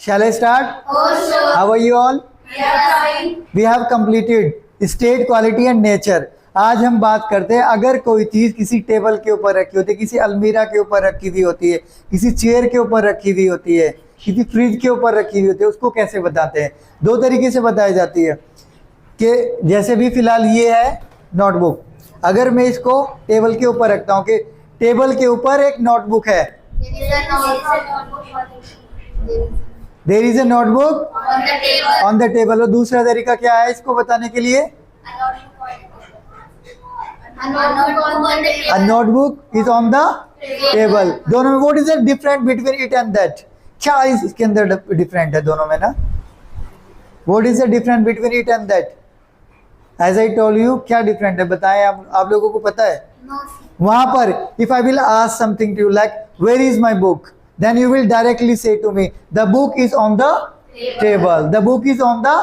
Shall I start? Oh, sure. How are you all? We are fine. We have completed state, quality and nature. आज हम बात करते हैं अगर कोई चीज किसी टेबल के ऊपर रखी होती है, किसी अलमीरा के ऊपर रखी हुई होती है, किसी चेयर के ऊपर रखी हुई होती है, किसी फ्रिज के ऊपर रखी हुई होती है, उसको कैसे बताते हैं? दो तरीके से बताई जाती है कि जैसे भी फिलहाल ये है नोटबुक, अगर मैं इसको टेबल के ऊपर रखता हूँ कि टेबल के ऊपर एक नोटबुक है, there is a notebook on the table. और दूसरा तरीका क्या है इसको बताने के लिए? A notebook is on the table. दोनों में what is the difference between it and that? क्या इसके अंदर डिफरेंट है दोनों में ना? What is the difference between it and that? As I told you, क्या डिफरेंट है बताएं आप लोगों को पता है? वहां पर if I will ask something to you like where is my book, then you will directly say to me the book is on the table. The book is on the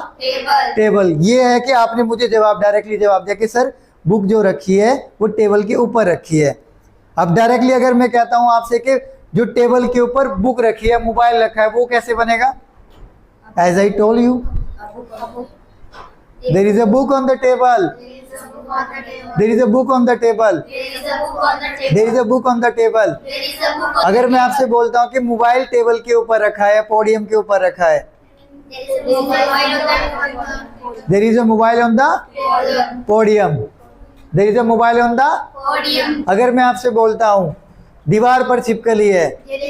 table. ये है कि आपने मुझे directly जवाब दिया कि sir book जो रखी है वो टेबल के ऊपर रखी है। अब डायरेक्टली अगर मैं कहता हूं आपसे कि जो टेबल के ऊपर बुक रखी है, मोबाइल रखा है, वो कैसे बनेगा? As I told you, there is a book on the table, there is a book on the table, there is a book on the table. अगर मैं आपसे बोलता हूं कि मोबाइल टेबल के ऊपर रखा है, पोडियम के ऊपर रखा है, there is a mobile on the podium, there is a mobile on the podium. अगर मैं आपसे बोलता हूँ दीवार पर छिपकली है, there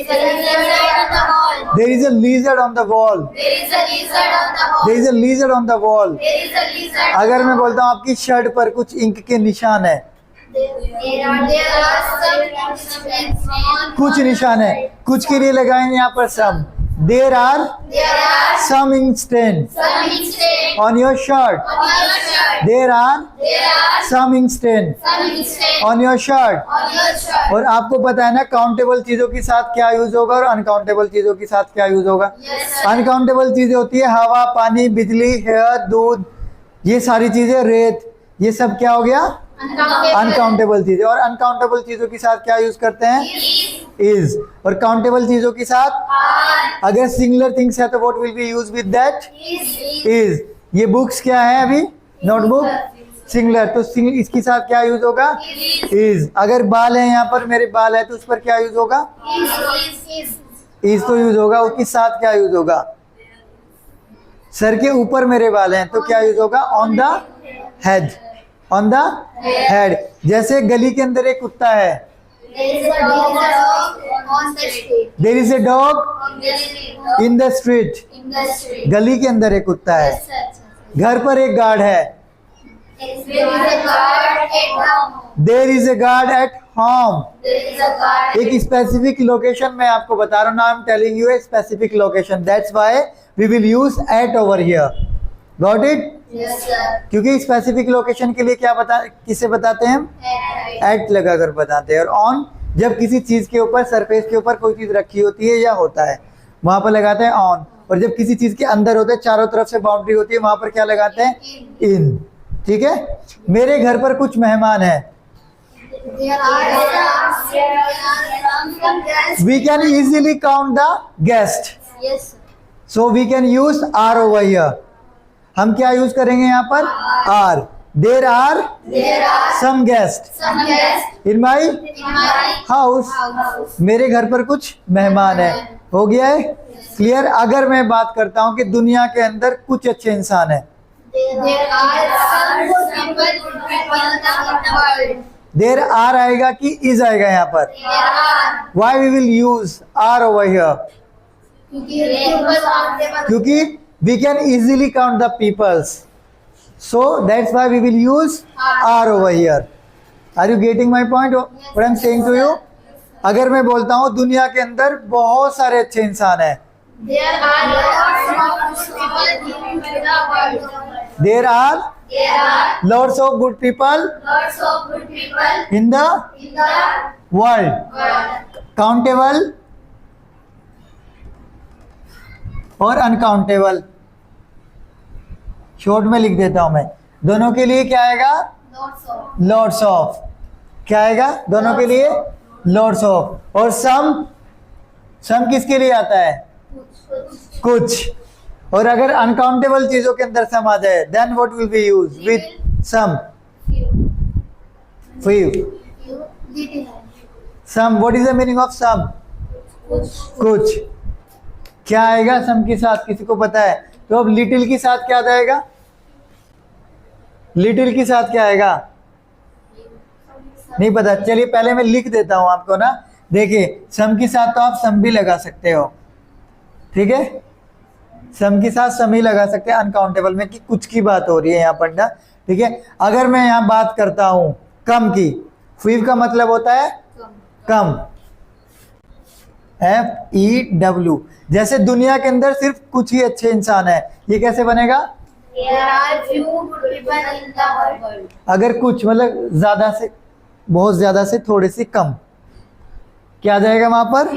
is a lizard on the wall, there is a lizard on the wall. अगर मैं बोलता हूँ आपकी शर्ट पर कुछ इंक के निशान है, कुछ निशान है, कुछ के लिए लगाएंगे यहाँ पर some, there are some ink stains on your shirt, there are some ink stains on your shirt। और आपको पता है ना काउंटेबल चीजों के साथ क्या यूज होगा और अनकाउंटेबल चीजों के साथ क्या यूज होगा? अनकाउंटेबल चीजें होती है हवा, पानी, बिजली, हेयर, दूध, ये सारी चीजें, रेत, ये सब क्या हो गया? अनकाउंटेबल चीजें। और अनकाउंटेबल चीजों के साथ क्या यूज करते हैं? इज। और काउंटेबल चीजों के साथ अगर सिंगुलर थिंग्स है तो what will be use with that? Is. ये बुक्स क्या है अभी? नोटबुक सिंगुलर, तो इसके साथ क्या यूज होगा? इज। अगर बाल है यहाँ पर, मेरे बाल है, तो उस पर क्या यूज होगा? इज तो यूज होगा। उसके साथ क्या यूज होगा? सर के ऊपर मेरे बाल हैं तो क्या यूज होगा? On the head, on the head. जैसे गली के अंदर एक कुत्ता है, there is a dog in the street, गली के अंदर एक कुत्ता है। घर पर एक गार्ड है, there is a guard at home. एक स्पेसिफिक लोकेशन मैं आपको बता रहा हूँ ना, I am telling you a specific location, that's why we will use at over here. Got it? क्योंकि स्पेसिफिक लोकेशन के लिए क्या किसे बताते हैं हम? एट लगा कर बताते हैं। और ऑन जब किसी चीज के ऊपर, सरफेस के ऊपर कोई चीज रखी होती है या होता है, वहां पर लगाते हैं ऑन। और जब किसी चीज के अंदर होता है, चारों तरफ से बाउंड्री होती है, वहां पर क्या लगाते हैं? इन। ठीक है। मेरे घर पर कुछ मेहमान हैं, we can easily count the guest, so we can use are over here. हम क्या यूज करेंगे यहाँ पर? Are. There are some guest in my house. मेरे घर पर कुछ मेहमान है। हो गया है क्लियर? अगर मैं बात करता हूँ कि दुनिया के अंदर कुछ अच्छे इंसान है, देयर आर आएगा कि इज आएगा यहाँ पर? Why we will use are over here? क्योंकि we can easily count the peoples, so that's why we will use R over here. Are you getting my point? What I'm saying to you? अगर मैं बोलता हूँ दुनिया के अंदर बहुत सारे अच्छे इंसान हैं, there are lots of good people in the world, countable और अनकाउंटेबल। शॉर्ट में लिख देता हूं मैं, दोनों के लिए क्या आएगा? Lots of. क्या आएगा दोनों के लिए? Lots of. और सम किसके लिए आता है? कुछ। और अगर अनकाउंटेबल चीजों के अंदर सम आ जाए, then what will be use with some? Few. Some, what is the meaning of some? कुछ। क्या आएगा सम के साथ, किसी को पता है? तो अब लिटिल के साथ क्या आएगा? लिटिल के साथ क्या आएगा? नहीं पता। चलिए पहले मैं लिख देता हूं आपको ना। देखिए सम के साथ तो आप सम भी लगा सकते हो, ठीक है? सम के साथ सम ही लगा सकते हैं अनकाउंटेबल में, कि कुछ की बात हो रही है यहाँ पर ना, ठीक है? अगर मैं यहाँ बात करता हूं कम की, फीव का मतलब होता है कम, FEW। जैसे दुनिया के अंदर सिर्फ कुछ ही अच्छे इंसान है, ये कैसे बनेगा? अगर कुछ मतलब ज्यादा से, बहुत ज्यादा से थोड़े से कम, क्या आ जाएगा वहां पर?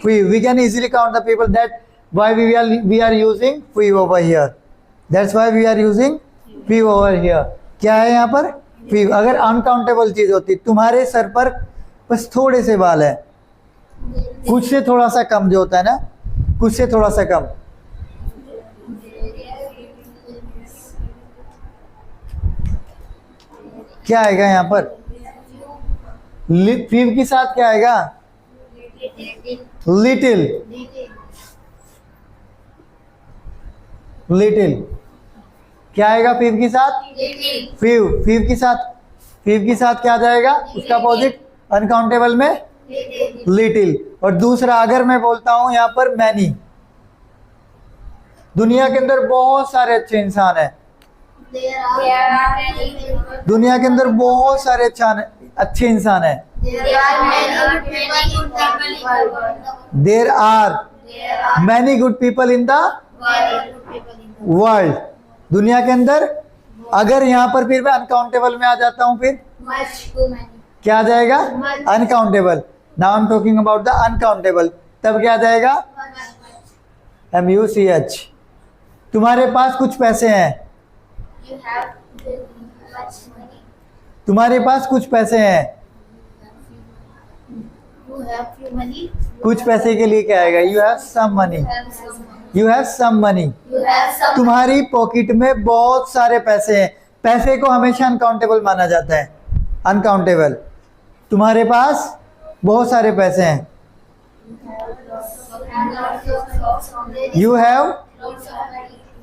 few। We can easily count the people, that why we are using few over here, that's why we are using few over here। क्या है यहाँ पर? few। अगर अनकाउंटेबल चीज होती, तुम्हारे सर पर बस थोड़े से बाल है, कुछ से थोड़ा सा कम जो होता है ना, कुछ से थोड़ा सा कम, क्या आएगा यहाँ पर? फीव के साथ क्या आएगा? लिटिल। लिटिल क्या आएगा फीव के साथ? फीव। फीव के साथ, फीव के साथ क्या आ जाएगा? उसका अपोजिट अनकाउंटेबल में लिटिल। और दूसरा, अगर मैं बोलता हूं यहाँ पर मैनी, दुनिया के अंदर बहुत सारे अच्छे इंसान हैं, दुनिया के अंदर बहुत सारे अच्छे इंसान हैं, there are many good people in the world. दुनिया के अंदर, अगर यहाँ पर फिर मैं अनकाउंटेबल में आ जाता हूँ, फिर क्या आ जाएगा? Uncountable. Now I am talking about the uncountable, तब क्या आ जाएगा? MUCH। तुम्हारे पास कुछ पैसे हैं, तुम्हारे पास कुछ पैसे हैं, कुछ पैसे के लिए क्या आएगा? You have some money, you have some money. तुम्हारी पॉकेट में बहुत सारे पैसे हैं, पैसे को हमेशा अनकाउंटेबल माना जाता है, अनकाउंटेबल। तुम्हारे पास बहुत सारे पैसे हैं, you have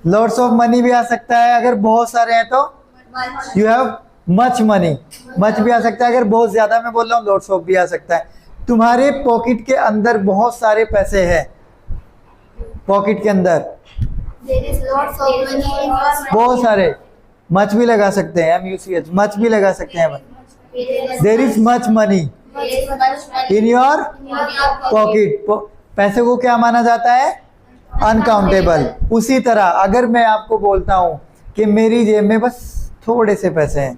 lots of money भी आ सकता है, अगर बहुत सारे हैं तो you have much money, much भी आ सकता है, अगर बहुत ज्यादा मैं बोल रहा हूँ लॉट्स ऑफ भी आ सकता है। तुम्हारे पॉकेट के अंदर बहुत सारे पैसे हैं, पॉकेट के अंदर बहुत सारे, मच भी लगा सकते हैं, MUCH, मच भी लगा सकते हैं। There is much money in your pocket. पैसे को क्या माना जाता है? अनकाउंटेबल। उसी तरह अगर मैं आपको बोलता हूं कि मेरी जेब में बस थोड़े से पैसे हैं,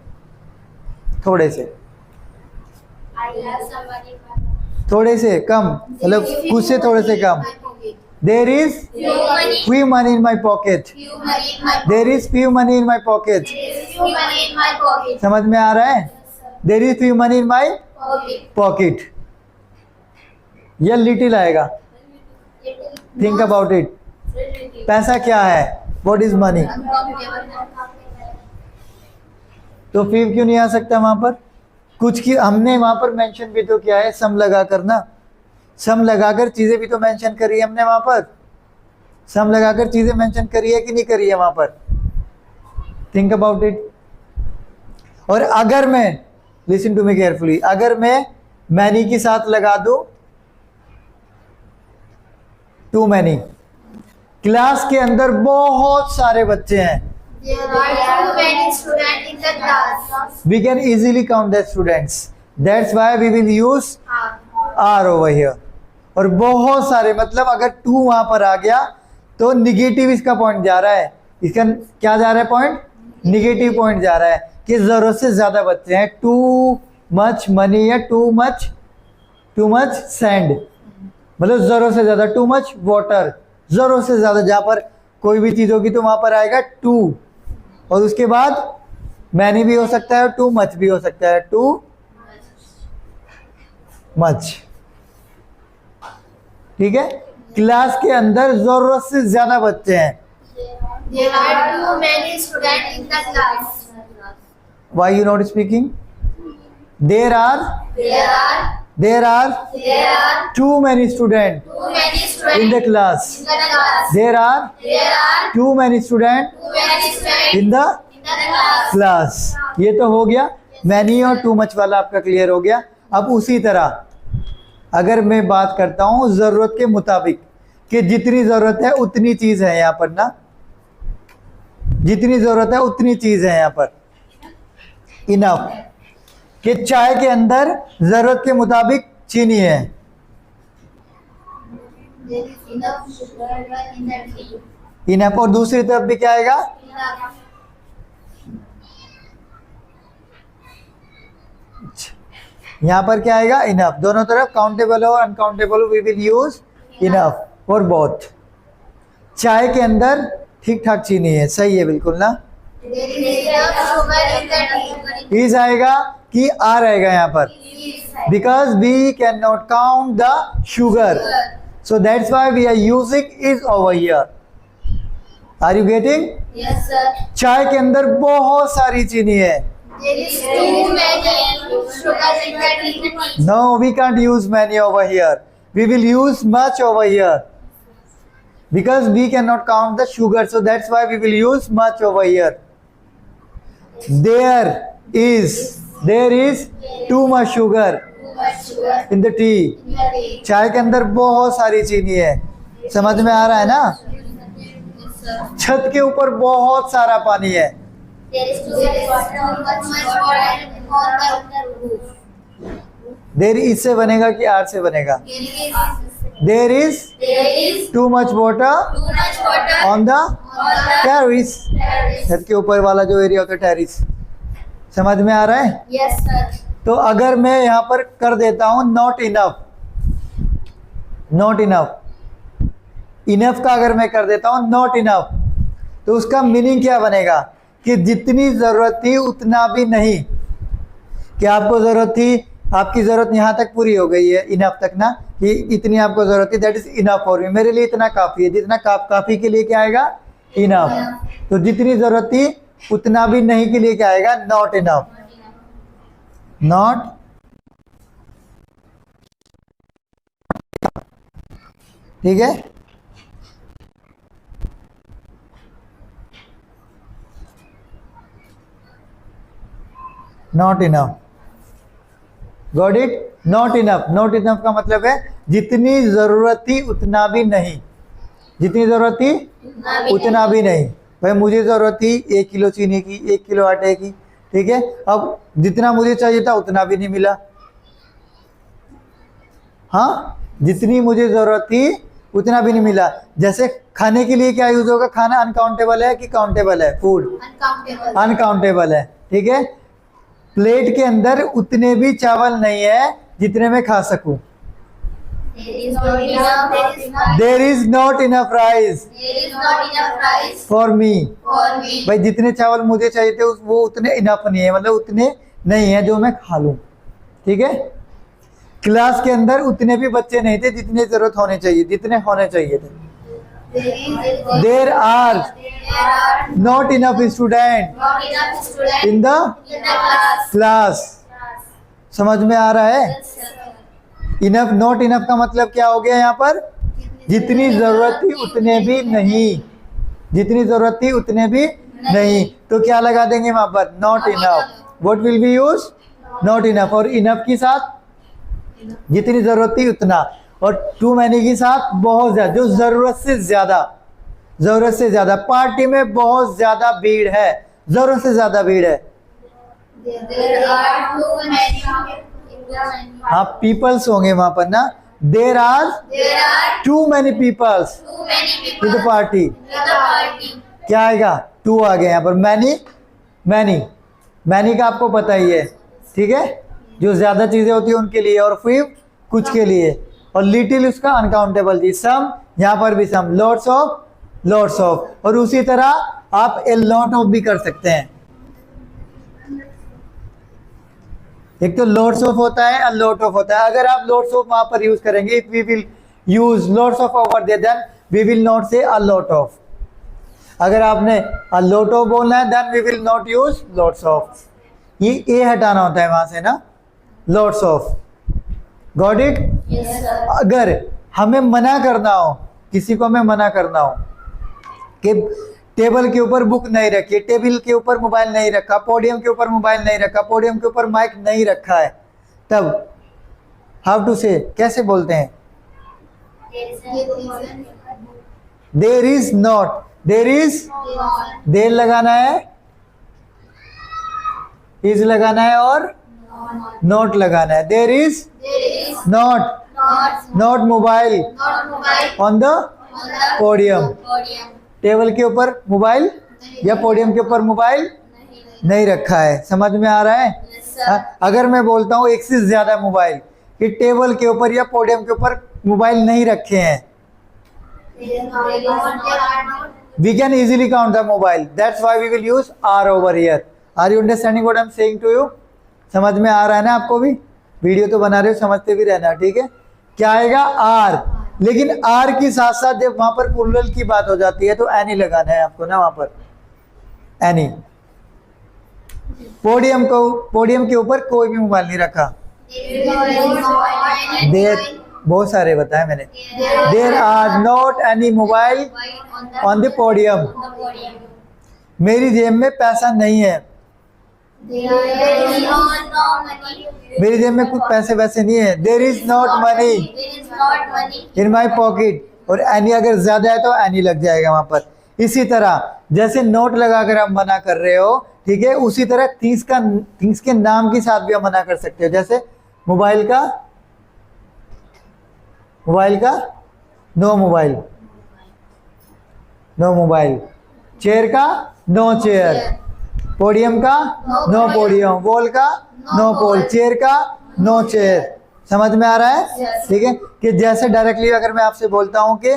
थोड़े से, थोड़े से कम, मतलब कुछ से थोड़े से कम, there is few money in my pocket, there is few money in my pocket। समझ में आ रहा है? There is few money in my pocket। यह लिटिल आएगा। Think about it. पैसा क्या है? What is money? तो फीव क्यों नहीं आ सकता वहां पर? कुछ की हमने वहां पर मेंशन भी तो किया है, सम लगा कर ना, सम लगाकर चीजें भी तो मेंशन करी है हमने वहां पर, सम लगाकर चीजें मेंशन करी है कि नहीं करी है वहां पर? Think about it. और अगर मैं, लिसन टू मी केयरफुली, अगर मैं मैनी के साथ लगा दूं टू मैनी, क्लास के अंदर बहुत सारे बच्चे हैं, we can easily count the students, that's why we will use R over here। और बहुत सारे मतलब अगर टू वहां पर आ गया तो निगेटिव इसका पॉइंट जा रहा है, इसका क्या जा रहा है? पॉइंट निगेटिव पॉइंट जा रहा है कि जरूरत से ज्यादा बच्चे हैं, टू मच मनी या टू मच सैंड, मतलब जरूरत से ज्यादा, टू मच वाटर, जरूरत से ज्यादा, जहां पर कोई भी चीज होगी तो वहां पर आएगा टू, और उसके बाद मैनी भी हो सकता है, टू मच भी हो सकता है, टू मच। ठीक है, क्लास के अंदर जरूरत से ज्यादा बच्चे हैं। There are too many students in the class. Why you not speaking? There are There are too many students too many students in the class. in the class. There are There are too many students too many students in the in the class. Class. ये तो हो गया, many और too much वाला आपका clear हो गया। अब उसी तरह अगर मैं बात करता हूँ जरूरत के मुताबिक कि जितनी जरूरत है उतनी चीज है यहाँ पर ना, जितनी जरूरत है उतनी चीज है यहाँ पर। इनफ कि चाय के अंदर जरूरत के मुताबिक चीनी है। There is enough sugar in the tea. Enough और दूसरी तरफ भी क्या आएगा? Enough. यहाँ पर क्या आएगा? इनफ। दोनों तरफ काउंटेबल हो अनकाउंटेबल हो, वी विल यूज इनफ और बोथ। चाय के अंदर ठीक ठाक चीनी है, सही है बिल्कुल ना। There is enough sugar in the tea. Is आएगा कि आर आएगा यहाँ पर, because we can not count the sugar, so that's why we are using is over here. Are you getting? Yes, sir. चाय के अंदर बहुत सारी चीनी है। There is too many sugar in the tea. No, we can't use many over here. We will use much over here. Because we cannot count the sugar, so that's why we will use much over here. There is too much sugar Too much sugar in the tea. in the tea. चाय के अंदर बहुत सारी चीनी है। समझ में आ रहा है ना? Yes, sir. छत के ऊपर बहुत सारा पानी है। There is too much water on the roof. देर इससे बनेगा कि आर से बनेगा? There is There is too much water too much water on the on the terrace. terrace. छत के ऊपर वाला जो एरिया होता है टेरिस। समझ में आ रहा है? Yes, sir. तो अगर मैं यहाँ पर कर देता हूं not enough, not enough, enough का अगर मैं कर देता हूं नॉट इनफ, तो उसका मीनिंग क्या बनेगा कि जितनी जरूरत थी उतना भी नहीं। कि आपको जरूरत थी, आपकी जरूरत यहाँ तक पूरी हो गई है, इनफ तक ना, कि इतनी आपको जरूरत थी, that is enough for me, मेरे लिए इतना काफी है। जितना काफी के लिए क्या आएगा? इनफ। तो जितनी जरूरत थी उतना भी नहीं के लिए क्या आएगा? Not enough. नॉट ठीक है। Not enough, got it? Not enough, not enough का मतलब है जितनी जरूरत थी उतना भी नहीं, जितनी जरूरत थी उतना भी नहीं। भाई मुझे जरूरत थी 1 किलो चीनी की, 1 किलो आटे की, ठीक है, अब जितना मुझे चाहिए था उतना भी नहीं मिला। हाँ, जितनी मुझे जरूरत थी उतना भी नहीं मिला। जैसे खाने के लिए क्या यूज होगा? खाना अनकाउंटेबल है कि काउंटेबल है? Food Uncountable. अनकाउंटेबल है, ठीक है। प्लेट के अंदर उतने भी चावल नहीं है जितने मैं खा सकूं। There is not enough. There is not enough rice There is not enough rice for me. for me. भाई जितने चावल मुझे चाहिए थे वो उतने इनफ नहीं है, मतलब उतने नहीं है जो मैं खा लूं, ठीक है। क्लास के अंदर उतने भी बच्चे नहीं थे जितने जरूरत होने चाहिए, जितने होने चाहिए थे। There are not enough student Not enough students in the in the class. Class. समझ में आ रहा है? Yes, sir. Enough, not enough का मतलब क्या हो गया यहाँ पर? जितनी जरूरत थी उतने भी नहीं, जितनी जरूरत थी उतने भी नहीं। तो क्या लगा देंगे वहां पर? Not enough. What will be use? Not enough. और इनफ के साथ जितनी जरूरत थी उतना, और टू मैनी के साथ बहुत ज्यादा, जो जरूरत से ज्यादा, जरूरत से ज्यादा। पार्टी में बहुत ज्यादा भीड़ है, जरूरत से ज्यादा भीड़ है। There are too many. हाँ, पीपल्स होंगे वहां पर ना। There are There are too many peoples too many people in the party. in the party. क्या आएगा? टू आ गया यहाँ पर। मैनी, मैनी, मैनी का आपको पता ही है, ठीक है, जो ज्यादा चीजें होती है उनके लिए, और फिर कुछ के लिए, और लिटिल उसका अनकाउंटेबल थी। सम, यहाँ पर भी सम, लॉट्स ऑफ, लॉट्स ऑफ, और उसी तरह आप ए लॉट ऑफ भी कर सकते हैं। एक तो लॉट्स ऑफ होता है, अ लॉट ऑफ होता है। अगर आप लॉट्स ऑफ वहां पर यूज करेंगे, if we will use lots of over there, then we will not say a lot of. अगर आपने a lot of बोलना है then we will not use lots of. ये a हटाना होता है वहां से ना, lots of. Got it? Yes, sir. अगर हमें मना करना हो, किसी को हमें मना करना हो कि टेबल के ऊपर बुक नहीं रखी, टेबल के ऊपर मोबाइल नहीं रखा, पोडियम के ऊपर मोबाइल नहीं रखा, पोडियम के ऊपर माइक नहीं रखा है, तब हाउ टू से, कैसे बोलते हैं? There is not, there is, there लगाना है, इज लगाना है और नॉट लगाना है. There is not, not mobile on the podium. Table के ऊपर मोबाइल या पोडियम के ऊपर मोबाइल नहीं रखा है. समझ में आ रहा है? हाँ, अगर मैं बोलता हूँ एक से ज्यादा मोबाइल, कि टेबल के ऊपर या पोडियम के ऊपर मोबाइल नहीं रखे हैं, we can easily count the mobile. That's why we will use are over here. Are you understanding what I'm saying to you? समझ में आ रहा है ना आपको भी? वीडियो तो बना रहे हो, समझते भी रहना, ठीक है? क्या आएगा? आर. लेकिन आर के साथ साथ जब वहां पर प्लूरल की बात हो जाती है तो एनी लगाना है आपको ना, वहां पर एनी. पोडियम को, पोडियम के ऊपर कोई भी मोबाइल नहीं रखा. देर, बहुत सारे बताए मैंने. There are not any mobile on the podium. मेरी जेब में पैसा नहीं है, मेरी जेब में कुछ पैसे वैसे नहीं है. There is not money in my pocket. और एनी अगर ज्यादा है तो एनी लग जाएगा वहां पर. इसी तरह जैसे नोट लगाकर आप मना कर रहे हो, ठीक है, उसी तरह थिंग्स के नाम के साथ भी आप मना कर सकते हो. जैसे मोबाइल का, मोबाइल का no mobile, no mobile. Chair का नो चेयर, पोडियम का नो पोडियम, वॉल का नो पोल, चेयर का नो चेयर. समझ में आ रहा है? ठीक है, कि जैसे डायरेक्टली अगर मैं आपसे बोलता हूं कि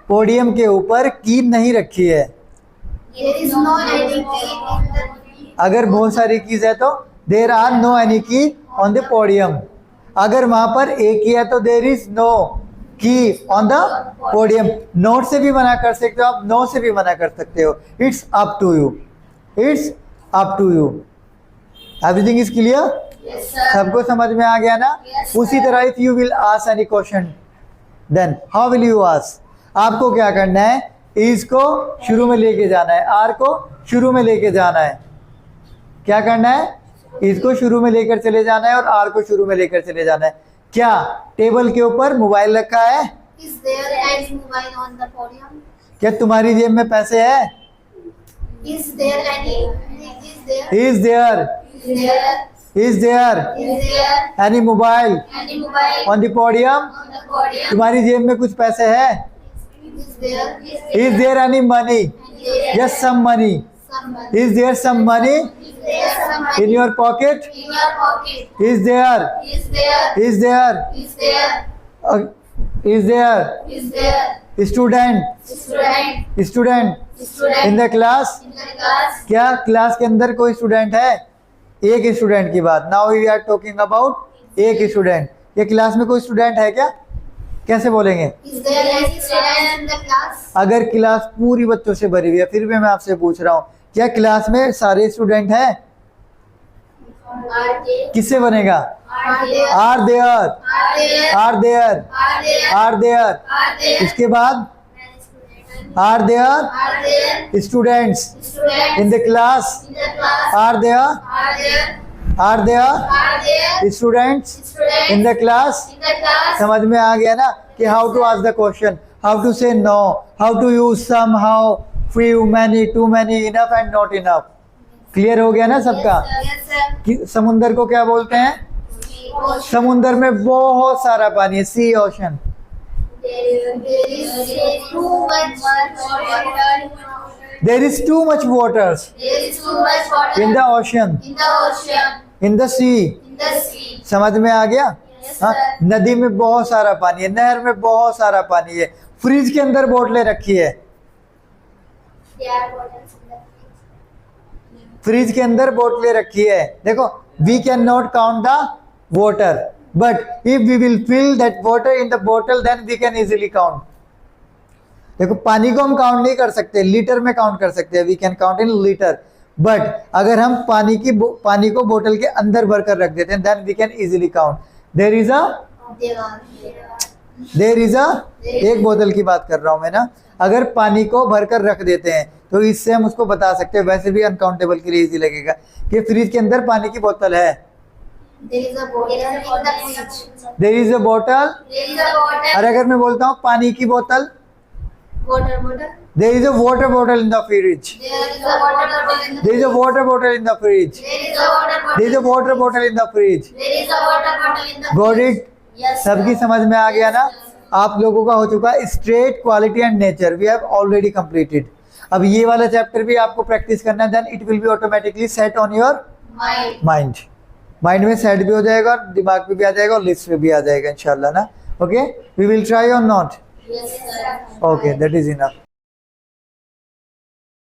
पोडियम के ऊपर की नहीं रखी है, अगर बहुत सारी कीज है तो देर आर नो एनी की ऑन द पोडियम. अगर वहां पर एक ही है तो देर इज नो की ऑन द पोडियम. नोट से भी मना कर सकते हो आप, नो से भी मना कर सकते हो. It's up to you, it's up to you. Everything is clear? सबको समझ में आ गया ना? उसी तरह if you will ask any question then how will you ask. आपको क्या करना है? इज को शुरू में लेके जाना है, आर को शुरू में लेके जाना है. क्या करना है? इज को शुरू में लेकर चले जाना है और आर को शुरू में लेकर चले जाना है. क्या टेबल के ऊपर मोबाइल रखा है? क्या तुम्हारी जेब में पैसे है? Is there any? Is there? Is there any mobile Any mobile on the podium? on the podium? तुम्हारी जेब में कुछ पैसे है? Is there any money? Yes, some money. Somebody. Is there some money Is there somebody in your pocket? in your pocket? Is there? Is there? Is there? Is there? Is there Is there? student? Student. Student Student. in the class? In the class. क्या class के अंदर कोई student है? एक student की बात. Now we are talking about एक student. ये क्लास में कोई स्टूडेंट है क्या? कैसे बोलेंगे? Is there any student in the class? अगर क्लास पूरी बच्चों से भरी हुई है, फिर भी मैं आपसे पूछ रहा हूँ, क्या क्लास में सारे स्टूडेंट हैं? Are they? किससे बनेगा? Are there? Are there, Are there? Are there, Are there? Are there. Are there? इसके बाद are there Are there students students in the class. in the class? Are there, Are there? Are there Are there students students in the class. in the class? समझ में आ गया ना कि how to ask the question, how to say no, how to use some, how, few, many, too many, enough and not enough. Clear हो गया ना सबका? Yes, sir. कि समुंदर को क्या बोलते हैं? समुंदर में बहुत सारा पानी है, sea ocean. There is too much water. There is too much waters There is too much water in the ocean, in the ocean, in the sea. in the sea. समझ में आ गया? Yes, हाँ, sir. नदी में बहुत सारा पानी है, नहर में बहुत सारा पानी है, फ्रिज के अंदर बोतलें रखी है, There are bottles in the fridge. Fridge के अंदर बोतलें रखी है. देखो, we can not count the water, But if we will fill that water in the bottle, then we can easily count. देखो पानी को हम काउंट नहीं कर सकते, लीटर में काउंट कर सकते हैं, we can count in litre. But अगर हम पानी को बोतल के अंदर भर कर रख देते हैं, then we can easily count. There is a एक बोतल की बात कर रहा हूं मैं ना. अगर पानी को भर कर रख देते हैं तो इससे हम उसको बता सकते हैं. वैसे भी अनकाउंटेबल के लिए इजी लगेगा कि फ्रिज के अंदर पानी की बोतल है. There is a bottle in the fridge. There is a बोतल. There is a bottle. और अगर मैं बोलता हूँ पानी की बोतल, Water bottle. There is a water bottle in the fridge. There is a water bottle in the there is a water bottle in the fridge. There is a water bottle. There is a water bottle in the fridge. There is a water bottle in the got fridge. It. Yes. सबकी sir. समझ में आ गया ना. आप लोगों का हो चुका है straight, quality and nature. We have already completed. अब ये वाला चैप्टर भी आपको प्रैक्टिस करना है, then it will be automatically set on your Mind. Mind में सेट भी हो जाएगा और दिमाग पे भी आ जाएगा और लिस्ट पे भी आ जाएगा इंशाल्लाह ना. ओके, वी विल ट्राई और not. Yes, sir. Okay, that is enough.